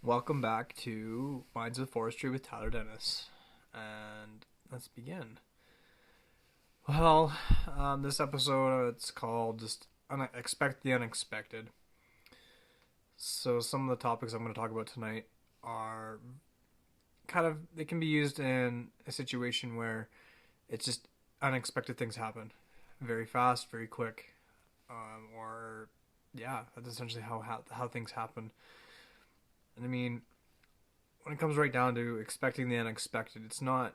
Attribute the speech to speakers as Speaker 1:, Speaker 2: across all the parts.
Speaker 1: Welcome back to Minds of Forestry with Tyler Dennis. And let's begin. Well, this episode, it's called just Expect the Unexpected. So some of the topics I'm going to talk about tonight are they can be used in a situation where it's just unexpected things happen. Very fast, very quick. That's essentially how things happen. And I mean, when it comes right down to expecting the unexpected, it's not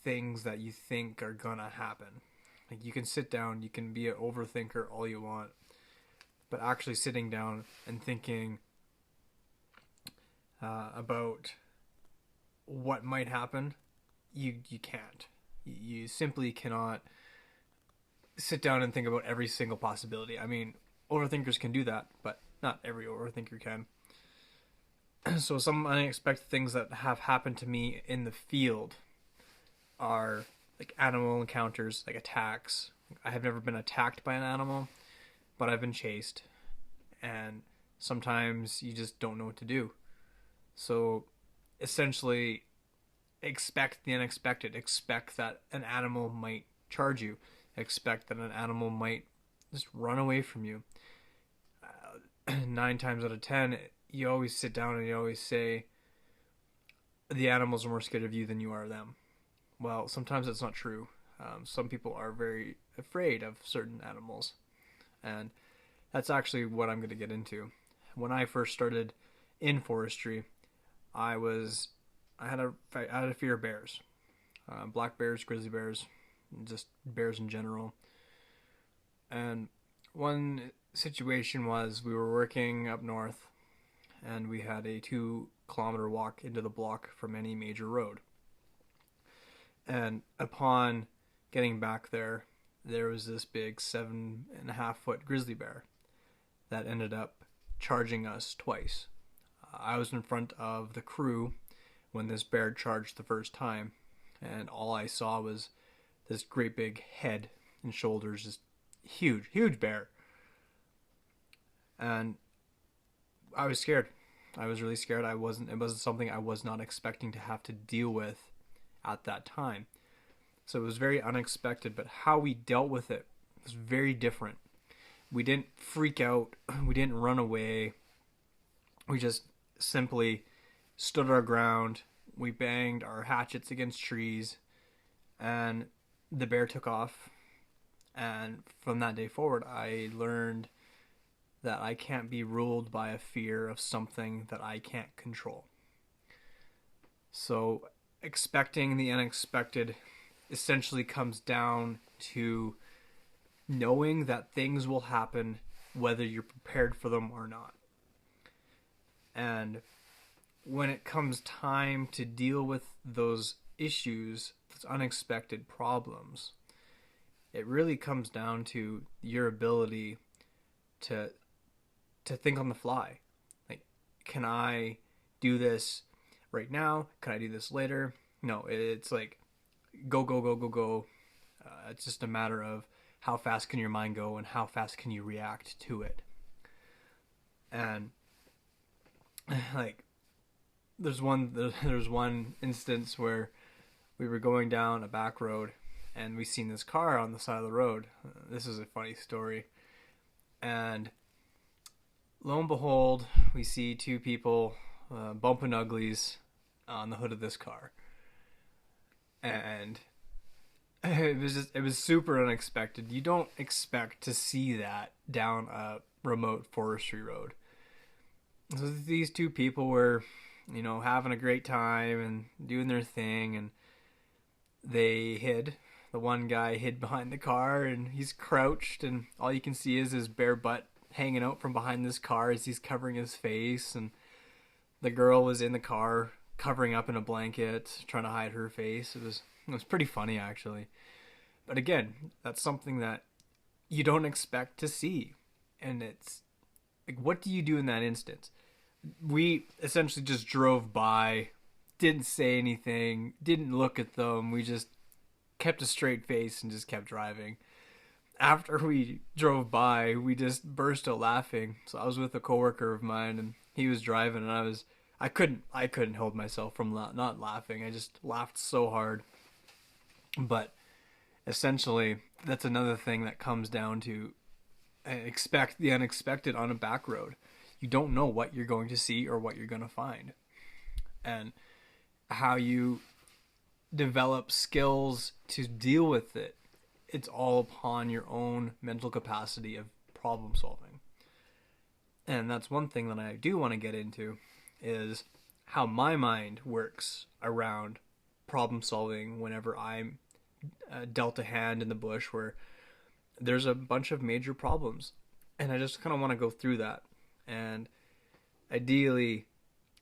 Speaker 1: things that you think are gonna happen. Like, you can sit down, you can be an overthinker all you want, but actually sitting down and thinking about what might happen, you can't. You simply cannot sit down and think about every single possibility. I mean, overthinkers can do that, but not every overthinker can. So some unexpected things that have happened to me in the field are like animal encounters, like attacks. I have never been attacked by an animal, but I've been chased. And sometimes you just don't know what to do. So essentially, expect the unexpected. Expect that an animal might charge you. Expect that an animal might just run away from you. 9 times out of 10, you always sit down and you always say the animals are more scared of you than you are of them. Well, sometimes that's not true. Some people are very afraid of certain animals, and that's actually what I'm going to get into. When I first started in forestry, I had a fear of bears, black bears, grizzly bears, just bears in general. And one situation was we were working up north, and we had a 2-kilometer walk into the block from any major road. And upon getting back there was this big 7.5-foot grizzly bear that ended up charging us twice. I was in front of the crew when this bear charged the first time, and all I saw was this great big head and shoulders, just huge bear. And I was scared. I was really scared. It wasn't something I was not expecting to have to deal with at that time. So it was very unexpected, but how we dealt with it was very different. We didn't freak out. We didn't run away. We just simply stood our ground. We banged our hatchets against trees, and the bear took off. And from that day forward, I learned that I can't be ruled by a fear of something that I can't control. So expecting the unexpected essentially comes down to knowing that things will happen whether you're prepared for them or not. And when it comes time to deal with those issues, those unexpected problems, it really comes down to your ability to think on the fly. Like, can I do this right now? Can I do this later? No, it's like go. It's just a matter of how fast can your mind go and how fast can you react to it. And like, there's one instance where we were going down a back road and we seen this car on the side of the road. This is a funny story. And lo and behold, we see 2 people bumping uglies on the hood of this car. And it was super unexpected. You don't expect to see that down a remote forestry road. So these 2 people were, having a great time and doing their thing, and they hid. The one guy hid behind the car, and he's crouched, and all you can see is his bare butt hanging out from behind this car as he's covering his face. And the girl was in the car covering up in a blanket, trying to hide her face. It was pretty funny, actually. But again, that's something that you don't expect to see. And it's like, what do you do in that instance? We essentially just drove by, didn't say anything, didn't look at them. We just kept a straight face and just kept driving. After we drove by, we just burst out laughing. So I was with a coworker of mine, and he was driving, and I couldn't hold myself from not laughing. I just laughed so hard. But essentially, that's another thing that comes down to expect the unexpected on a back road. You don't know what you're going to see or what you're going to find. And how you develop skills to deal with it, it's all upon your own mental capacity of problem solving. And that's one thing that I do want to get into, is how my mind works around problem solving whenever I'm dealt a hand in the bush where there's a bunch of major problems. And I just kind of want to go through that and ideally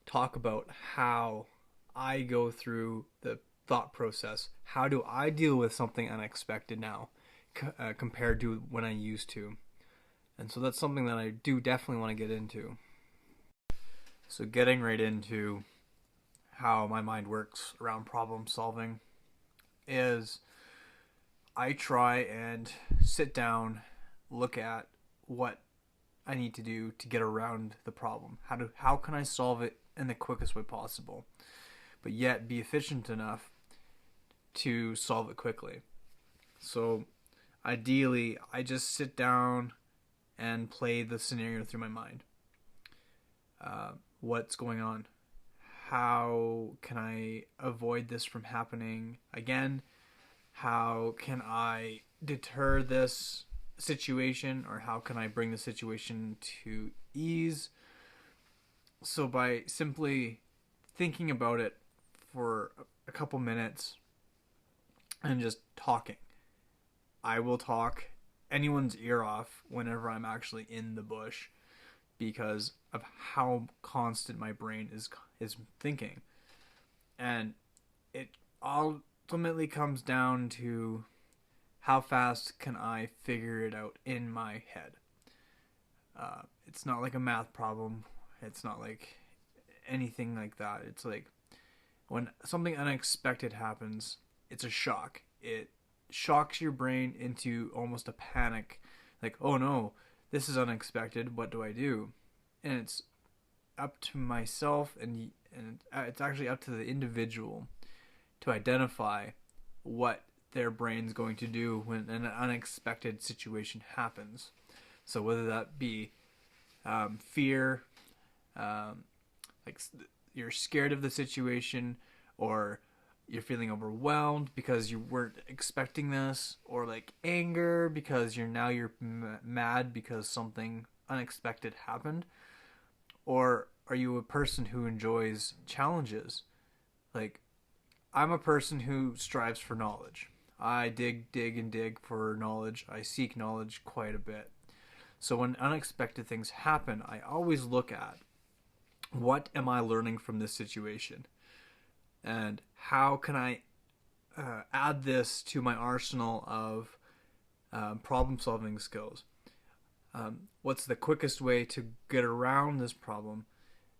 Speaker 1: talk about how I go through the thought process. How do I deal with something unexpected now compared to when I used to? And so that's something that I do definitely want to get into. So getting right into how my mind works around problem solving is I try and sit down, look at what I need to do to get around the problem. How can I solve it in the quickest way possible, but yet be efficient enough to solve it quickly. So ideally, I just sit down and play the scenario through my mind. What's going on? How can I avoid this from happening again? How can I deter this situation, or how can I bring the situation to ease? So by simply thinking about it for a couple minutes and just talking, I will talk anyone's ear off whenever I'm actually in the bush, because of how constant my brain is thinking. And it ultimately comes down to how fast can I figure it out in my head. It's not like a math problem. It's not like anything like that. It's like when something unexpected happens, it's a shock. It shocks your brain into almost a panic. Like, oh no, this is unexpected. What do I do? And it's up to myself, and it's actually up to the individual to identify what their brain's going to do when an unexpected situation happens. So whether that be fear, like you're scared of the situation, or you're feeling overwhelmed because you weren't expecting this, or like anger because you're mad because something unexpected happened, or are you a person who enjoys challenges? Like, I'm a person who strives for knowledge. I dig for knowledge. I seek knowledge quite a bit. So when unexpected things happen, I always look at, what am I learning from this situation? And how can I add this to my arsenal of problem solving skills? What's the quickest way to get around this problem?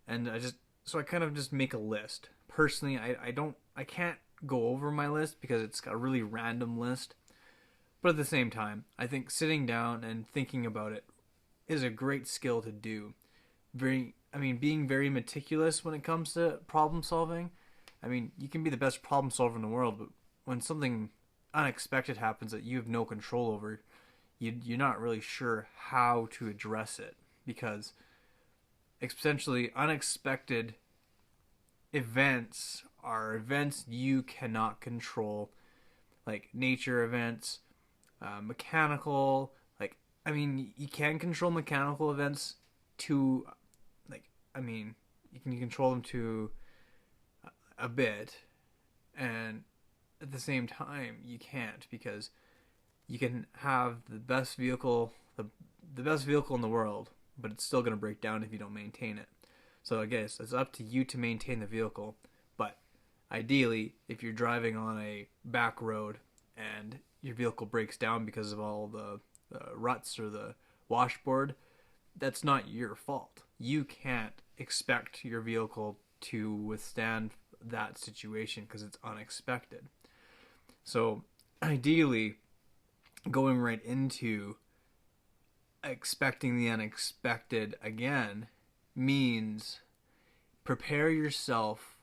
Speaker 1: And I kind of just make a list. Personally, I can't go over my list because it's a really random list. But at the same time, I think sitting down and thinking about it is a great skill to do. Being very meticulous when it comes to problem solving. I mean, you can be the best problem solver in the world, but when something unexpected happens that you have no control over, you're not really sure how to address it, because essentially unexpected events are events you cannot control, like nature events, mechanical. You can control mechanical events to, you can control them to a bit, and at the same time you can't, because you can have the best vehicle in the world, but it's still going to break down if you don't maintain it. So I guess it's up to you to maintain the vehicle. But ideally, if you're driving on a back road and your vehicle breaks down because of all the ruts or the washboard, that's not your fault. You can't expect your vehicle to withstand that situation because it's unexpected. So ideally, going right into expecting the unexpected again means prepare yourself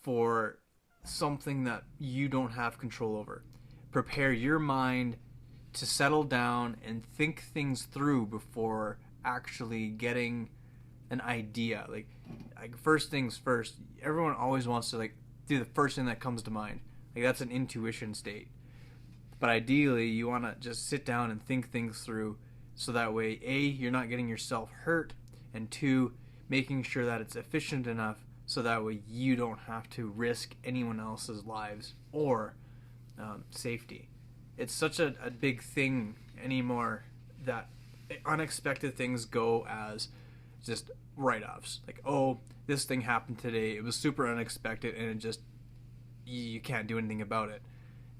Speaker 1: for something that you don't have control over. Prepare your mind to settle down and think things through before actually getting an idea. Like first things first, everyone always wants to do the first thing that comes to mind. Like that's an intuition state. But ideally, you want to just sit down and think things through so that way, A, you're not getting yourself hurt, and 2, making sure that it's efficient enough so that way you don't have to risk anyone else's lives or safety. It's such a big thing anymore that unexpected things go as just write-offs. Like, oh, this thing happened today. It was super unexpected, and it just, you can't do anything about it.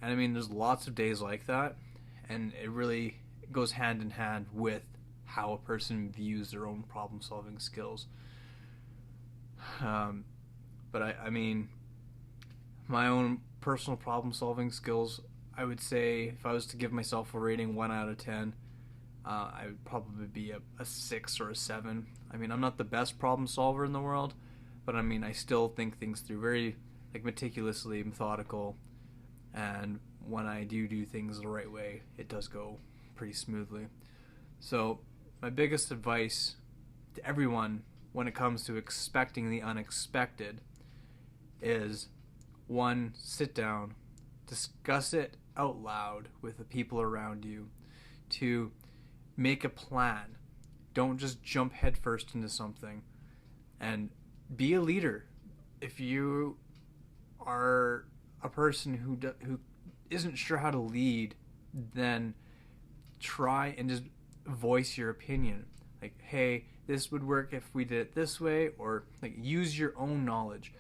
Speaker 1: And I mean, there's lots of days like that, and it really goes hand in hand with how a person views their own problem-solving skills. But I mean, my own personal problem-solving skills, I would say if I was to give myself a rating 1 out of 10, I would probably be a 6 or a 7. I mean, I'm not the best problem solver in the world, but I mean, I still think things through very meticulously, methodical, and when I do things the right way, it does go pretty smoothly. So my biggest advice to everyone when it comes to expecting the unexpected is 1, sit down, discuss it out loud with the people around you. 2, make a plan. Don't just jump headfirst into something, and be a leader. If you are a person who isn't sure how to lead, then try and just voice your opinion. Like, hey, this would work if we did it this way, or use your own knowledge.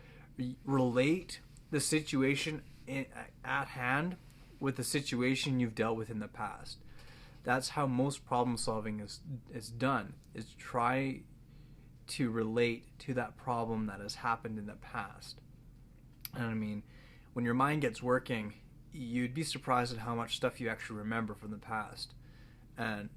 Speaker 1: Relate the situation at hand with the situation you've dealt with in the past. That's how most problem solving is done, is try to relate to that problem that has happened in the past. And I mean, when your mind gets working, you'd be surprised at how much stuff you actually remember from the past. And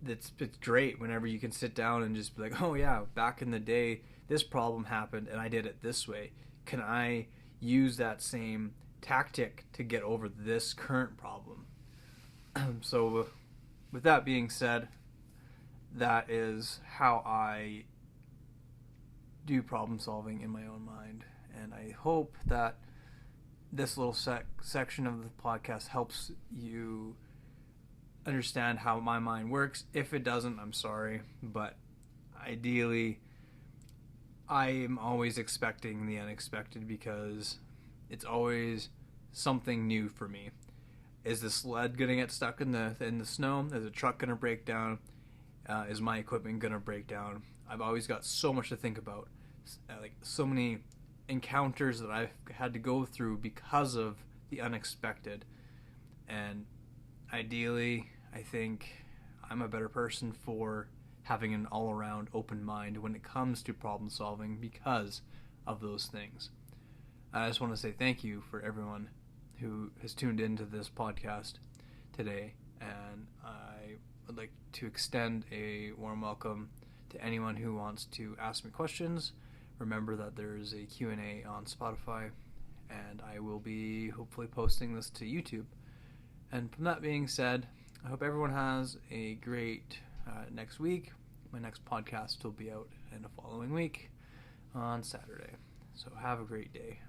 Speaker 1: it's great whenever you can sit down and just be like, oh yeah, back in the day, this problem happened and I did it this way. Can I use that same tactic to get over this current problem? So with that being said, that is how I do problem solving in my own mind. And I hope that this little section of the podcast helps you understand how my mind works. If it doesn't, I'm sorry, but ideally I am always expecting the unexpected because it's always something new for me. Is the sled gonna get stuck in the snow? Is the truck gonna break down? Is my equipment gonna break down? I've always got so much to think about, so many encounters that I've had to go through because of the unexpected. And ideally, I think I'm a better person for having an all-around open mind when it comes to problem solving because of those things. I just want to say thank you for everyone who has tuned into this podcast today, and I would like to extend a warm welcome to anyone who wants to ask me questions. Remember that there's a Q&A on Spotify, and I will be hopefully posting this to YouTube. And from that being said, I hope everyone has a great next week. My next podcast will be out in the following week on Saturday. So have a great day.